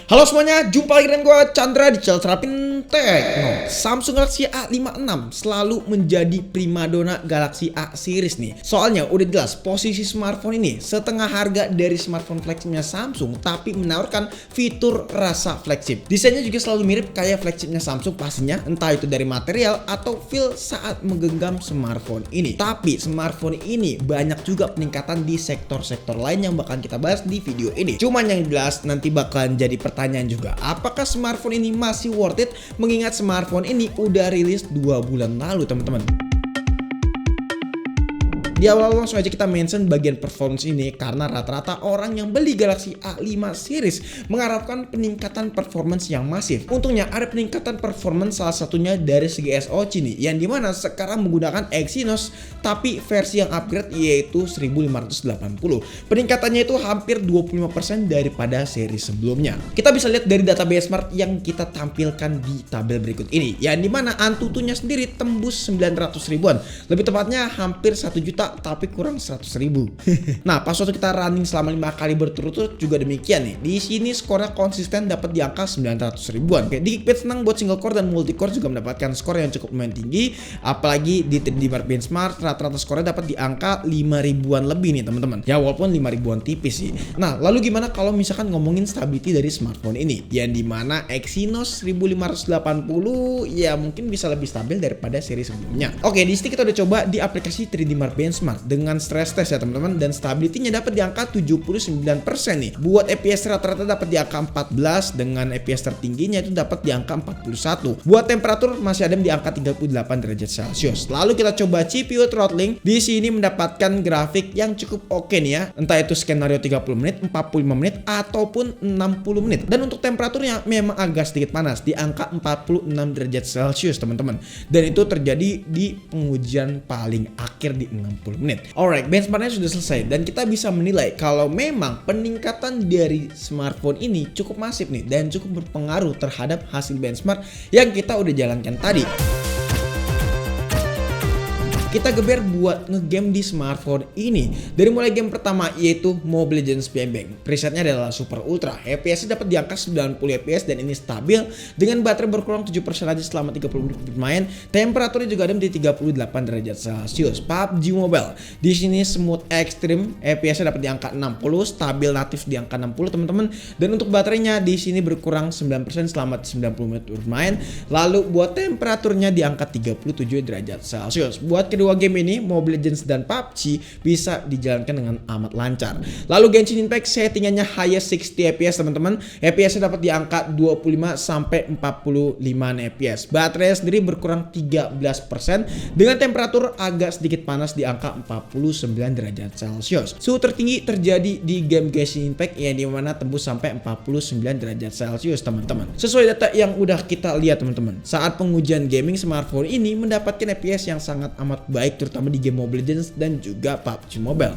Halo semuanya, jumpa lagi dengan gue Chandra di channel Terapin Tech. Samsung Galaxy A56 selalu menjadi primadona Galaxy A series nih. Soalnya udah jelas posisi smartphone ini setengah harga dari smartphone flagshipnya Samsung, tapi menawarkan fitur rasa flagship. Desainnya juga selalu mirip kayak flagshipnya Samsung pastinya, entah itu dari material atau feel saat menggenggam smartphone ini. Tapi smartphone ini banyak juga peningkatan di sektor-sektor lain yang bakal kita bahas di video ini. Cuman yang jelas nanti bakalan jadi pertanyaan juga, apakah smartphone ini masih worth it mengingat smartphone ini udah rilis 2 bulan lalu teman-teman. Di awal langsung aja kita mention bagian performance ini karena rata-rata orang yang beli Galaxy A5 series mengharapkan peningkatan performance yang masif. Untungnya ada peningkatan performance salah satunya dari segi SoC nih, yang dimana sekarang menggunakan Exynos tapi versi yang upgrade yaitu 1580. Peningkatannya itu hampir 25% daripada seri sebelumnya. Kita bisa lihat dari data benchmark yang kita tampilkan di tabel berikut ini, yang dimana Antutunya sendiri tembus 900 ribuan, lebih tepatnya hampir 1 juta tapi kurang 100 ribu. Nah, pas waktu kita running selama 5 kali berturut-turut juga demikian nih. Di sini skornya konsisten dapat di angka 900 ribuan. Oke, di Geekbench senang buat single core dan multi core juga mendapatkan skor yang cukup lumayan tinggi. Apalagi di 3D Mark Benchmark rata-rata skornya dapat di angka 5 ribuan lebih nih teman-teman. Ya walaupun 5 ribuan tipis sih. Nah, lalu gimana kalau misalkan ngomongin stability dari smartphone ini? Yang dimana Exynos 1580 ya mungkin bisa lebih stabil daripada seri sebelumnya. Oke, di sini kita udah coba di aplikasi 3D Mark Benchmark dengan stress test ya teman-teman, dan stability-nya dapat di angka 79% nih. Buat FPS rata-rata dapat di angka 14, dengan FPS tertingginya itu dapat di angka 41. Buat temperatur masih ada di angka 38 derajat Celcius. Lalu kita coba CPU throttling. Di sini mendapatkan grafik yang cukup oke nih ya. Entah itu skenario 30 menit, 45 menit ataupun 60 menit. Dan untuk temperaturnya memang agak sedikit panas di angka 46 derajat Celcius teman-teman. Dan itu terjadi di pengujian paling akhir di 60 menit. Alright, benchmarknya sudah selesai dan kita bisa menilai kalau memang peningkatan dari smartphone ini cukup masif nih dan cukup berpengaruh terhadap hasil benchmark yang kita udah jalankan tadi. Kita geber buat ngegame di smartphone ini. Dari mulai game pertama yaitu Mobile Legends Bang Bang. Presetnya adalah Super Ultra. FPS dapat di angka 90 FPS dan ini stabil dengan baterai berkurang 7% aja selama 30 menit bermain. Temperaturnya juga ada di 38 derajat Celcius. PUBG Mobile. Di sini smooth extreme, FPS dapat di angka 60, stabil natif di angka 60 teman-teman. Dan untuk baterainya di sini berkurang 9% selama 90 menit bermain. Lalu buat temperaturnya di angka 37 derajat Celcius. Buat kedua game ini, Mobile Legends dan PUBG bisa dijalankan dengan amat lancar. Lalu Genshin Impact settingannya highest 60 fps teman-teman. FPS dapat di angka 25 sampai 45 fps. Baterai sendiri berkurang 13% dengan temperatur agak sedikit panas di angka 49 derajat Celcius. Suhu tertinggi terjadi di game Genshin Impact yang dimana tembus sampai 49 derajat Celcius teman-teman. Sesuai data yang udah kita lihat teman-teman, saat pengujian gaming smartphone ini mendapatkan FPS yang sangat amat baik terutama di game Mobile Legends dan juga PUBG Mobile.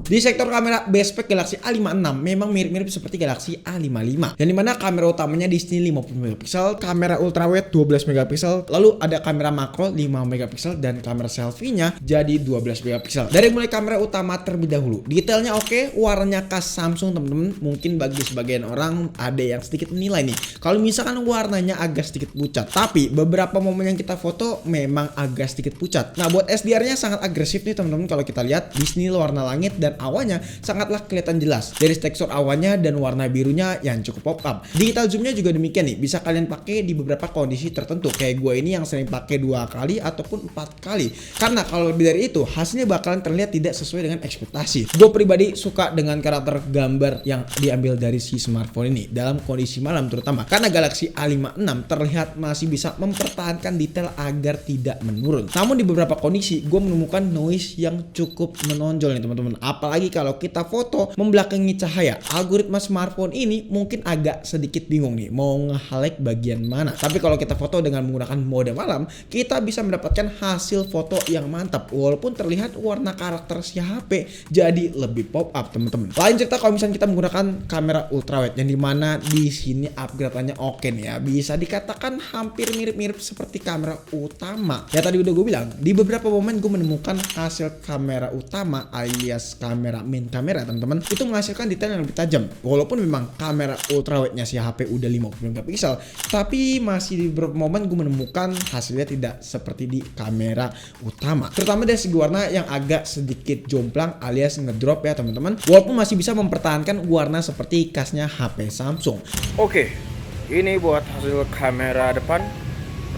Di sektor kamera, base spek Galaxy A56 memang mirip-mirip seperti Galaxy A55. Yang dimana kamera utamanya di sini 50 megapiksel, kamera ultrawide 12 megapiksel, lalu ada kamera makro 5 megapiksel dan kamera selfie-nya jadi 12 megapiksel. Dari mulai kamera utama terlebih dahulu. Detailnya oke, warnanya khas Samsung teman-teman. Mungkin bagi sebagian orang ada yang sedikit menilai nih, kalau misalkan warnanya agak sedikit pucat. Tapi beberapa momen yang kita foto memang agak sedikit pucat. Nah, buat SDR-nya sangat agresif nih teman-teman. Kalau kita lihat di sini warna langit dan awannya sangatlah kelihatan jelas dari tekstur awannya dan warna birunya yang cukup pop up. Digital zoomnya juga demikian nih, bisa kalian pakai di beberapa kondisi tertentu. Kayak gue ini yang sering pakai 2 kali ataupun 4 kali. Karena kalau lebih dari itu hasilnya bakalan terlihat tidak sesuai dengan ekspektasi. Gue pribadi suka dengan karakter gambar yang diambil dari si smartphone ini dalam kondisi malam terutama. Karena Galaxy A56 terlihat masih bisa mempertahankan detail agar tidak menurun. Namun di beberapa kondisi gue menemukan noise yang cukup menonjol nih teman-teman. Apalagi kalau kita foto membelakangi cahaya. Algoritma smartphone ini mungkin agak sedikit bingung nih mau nge-highlight bagian mana. Tapi kalau kita foto dengan menggunakan mode malam, kita bisa mendapatkan hasil foto yang mantap walaupun terlihat warna karakter si HP jadi lebih pop up teman-teman. Lain cerita kalau misalnya kita menggunakan kamera ultrawide yang dimana di sini upgrade-nya oke nih ya. Bisa dikatakan hampir mirip-mirip seperti kamera utama. Ya tadi udah gue bilang, di beberapa momen gue menemukan hasil kamera utama alias kamera kamera main kamera teman-teman, itu menghasilkan detail yang lebih tajam. Walaupun memang kamera ultrawide-nya si HP udah 50 megapiksel, tapi masih di beberapa momen gue menemukan hasilnya tidak seperti di kamera utama. Terutama dari segi warna yang agak sedikit jomplang alias ngedrop ya teman-teman. Walaupun masih bisa mempertahankan warna seperti khasnya HP Samsung. Oke, ini buat hasil kamera depan,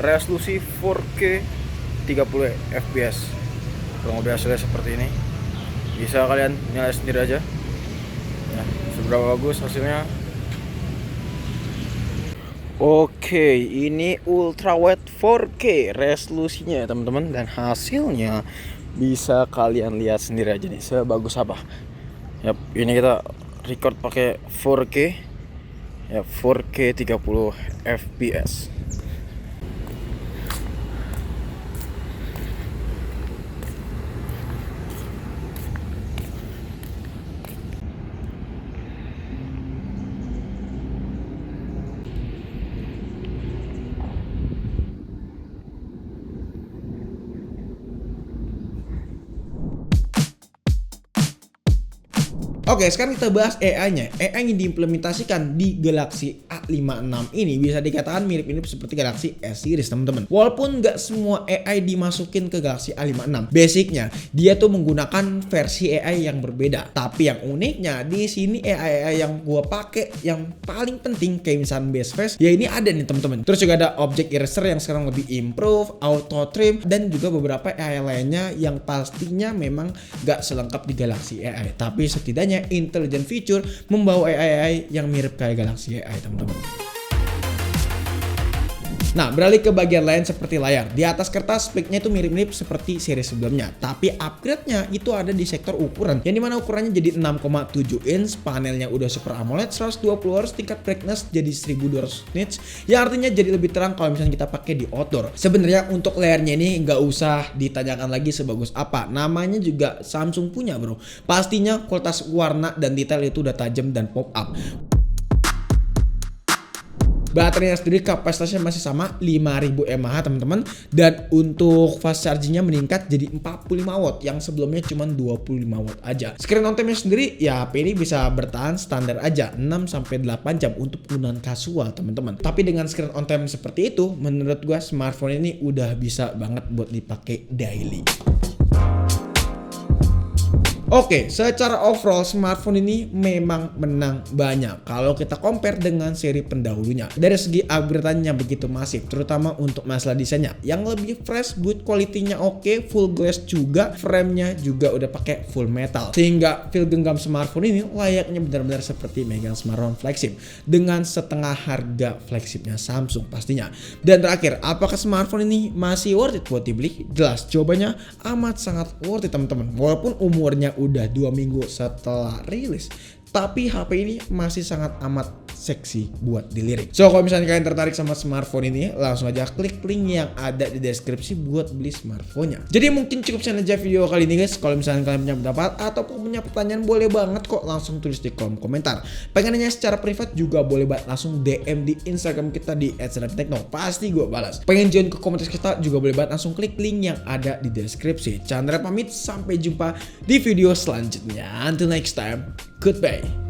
resolusi 4K 30 fps. Kurang lebih hasilnya seperti ini. Bisa kalian nilai sendiri aja ya, seberapa bagus hasilnya. Oke, ini ultrawide 4K resolusinya ya teman-teman, dan hasilnya bisa kalian lihat sendiri aja nih sebagus apa. Yap, ini kita record pakai 4K ya, 4K 30 fps. Oke, sekarang kita bahas AI-nya. AI yang diimplementasikan di Galaxy A56 ini bisa dikatakan mirip-mirip seperti Galaxy S series teman-teman. Walaupun nggak semua AI dimasukin ke Galaxy A56, basicnya dia tuh menggunakan versi AI yang berbeda. Tapi yang uniknya di sini AI yang gua pakai yang paling penting kayak misalnya base face, ya ini ada nih teman-teman. Terus juga ada object eraser yang sekarang lebih improve, auto trim, dan juga beberapa AI lainnya yang pastinya memang nggak selengkap di Galaxy AI. Tapi setidaknya intelligent feature membawa AI yang mirip kayak Galaxy AI teman-teman. Nah, beralih ke bagian lain seperti layar. Di atas kertas speknya itu mirip-mirip seperti seri sebelumnya, tapi upgrade-nya itu ada di sektor ukuran, yang dimana ukurannya jadi 6,7 inch, panelnya udah Super AMOLED 120 Hz, tingkat brightness jadi 1200 nits, yang artinya jadi lebih terang kalau misalnya kita pakai di outdoor. Sebenarnya untuk layarnya ini nggak usah ditanyakan lagi sebagus apa, namanya juga Samsung punya bro. Pastinya kualitas warna dan detail itu udah tajam dan pop up. Baterainya sendiri kapasitasnya masih sama 5000 mAh teman-teman, dan untuk fast chargingnya meningkat jadi 45 watt yang sebelumnya cuma 25 watt aja. Screen on time-nya sendiri ya HP ini bisa bertahan standar aja 6-8 jam untuk penggunaan kasual teman-teman. Tapi dengan screen on time seperti itu, menurut gua smartphone ini udah bisa banget buat dipakai daily. Oke, secara overall smartphone ini memang menang banyak kalau kita compare dengan seri pendahulunya. Dari segi upgrade-nya begitu masif, terutama untuk masalah desainnya yang lebih fresh, build quality-nya oke, full glass juga, frame-nya juga udah pakai full metal. Sehingga feel genggam smartphone ini layaknya benar-benar seperti megang smartphone flagship dengan setengah harga flagshipnya Samsung pastinya. Dan terakhir, apakah smartphone ini masih worth it buat dibeli? Jelas, jawabannya amat sangat worth it teman-teman. Walaupun umurnya udah 2 minggu setelah rilis, tapi HP ini masih sangat amat seksi buat dilirik. So kalau misalnya kalian tertarik sama smartphone ini, langsung aja klik link yang ada di deskripsi buat beli smartphone-nya. Jadi mungkin cukup sekian aja video kali ini guys. Kalau misalnya kalian punya pendapat ataupun punya pertanyaan, boleh banget kok langsung tulis di kolom komentar. Pengen nanya secara privat juga boleh banget langsung DM di Instagram kita di @snaptekno, pasti gue balas. Pengen join ke komunitas kita juga boleh banget langsung klik link yang ada di deskripsi. Chandra pamit, sampai jumpa di video selanjutnya. Until next time, goodbye.